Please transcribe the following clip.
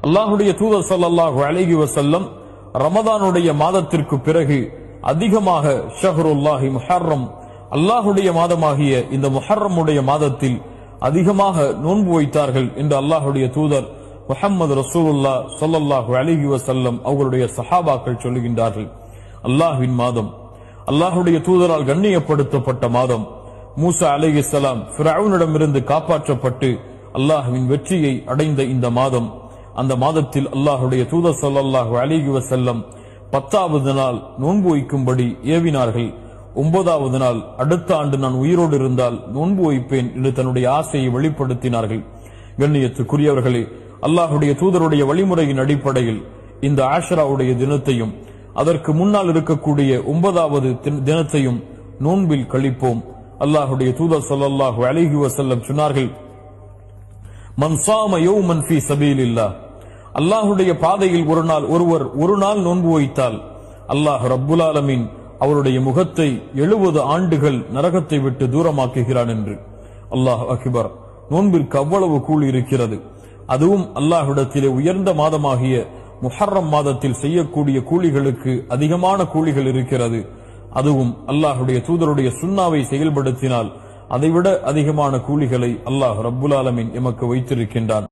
அல்லாஹுடைய தூதர் ஸல்லல்லாஹு அலைஹி வஸல்லம் ரமதானுடைய மாதத்திற்கு பிறகு அதிகமாக ஷஹ்ருல்லாஹி முஹர்ரம், அல்லாஹுடைய மாதமாகிய இந்த முஹர்ரமுடைய மாதத்தில் அதிகமாக நோன்பு வைத்தார்கள் என்று அல்லாஹுடைய தூதர் முஹம்மது ரசூலுல்லாஹ் ஸல்லல்லாஹு அலைஹி வஸல்லம் அவர்களுடைய சஹாபாக்கள் சொல்லுகின்றார்கள். அல்லாஹ்வின் மாதம், அல்லாஹுடைய தூதரால் கண்ணியப்படுத்தப்பட்ட மாதம், மூசா அலைஹிஸ்ஸலாம் ஃபிரௌனிடமிருந்து காப்பாற்றப்பட்டு அல்லாஹ்வின் வெற்றியை அடைந்த இந்த மாதம், அந்த மாதத்தில் அல்லாஹுடைய தூதர் ஸல்லல்லாஹு அலைஹி வஸல்லம் 10வது நாள் நோன்பு வைக்கும்படி ஏவினார்கள். 9வது நாள் அடுத்த ஆண்டு நான் உயிரோடு இருந்தால் நோன்பு வைப்பேன் என்று தன்னுடைய ஆசையை வெளிப்படுத்தினார்கள். கண்ணியத்துக்குரியவர்களே, அல்லாஹுடைய தூதருடைய வழிமுறையின் அடிப்படையில் இந்த ஆஷராவுடைய தினத்தையும் அதற்கு முன்னால் இருக்கக்கூடிய 9வது தினத்தையும் நோன்பில் கழிப்போம். அல்லாஹுடைய தூதர் ஸல்லல்லாஹு அலைஹி வஸல்லம் சொன்னார்கள், மன் ஸாம யௌமன் ஃபீ ஸபீலில்லாஹ், அல்லாஹுடைய பாதையில் ஒரு நாள் நோன்பு வைத்தால் அல்லாஹ் ரப்புல் ஆலமீன் அவருடைய முகத்தை 70 ஆண்டுகள் நரகத்தை விட்டு தூரமாக்குகிறான் என்று. அல்லாஹ் அக்பர். நோன்பிற்கு அவ்வளவு கூலி இருக்கிறது. அதுவும் அல்லாஹ்விடத்திலே உயர்ந்த மாதமாகிய முஹர்ரம் மாதத்தில் செய்யக்கூடிய கூலிகளுக்கு அதிகமான கூலிகள் இருக்கிறது. அதுவும் அல்லாஹுடைய தூதருடைய சுன்னாவை செயல்படுத்தினால் அதைவிட அதிகமான கூலிகளை அல்லாஹ் ரப்புல் ஆலமீன் எமக்கு வைத்திருக்கின்றான்.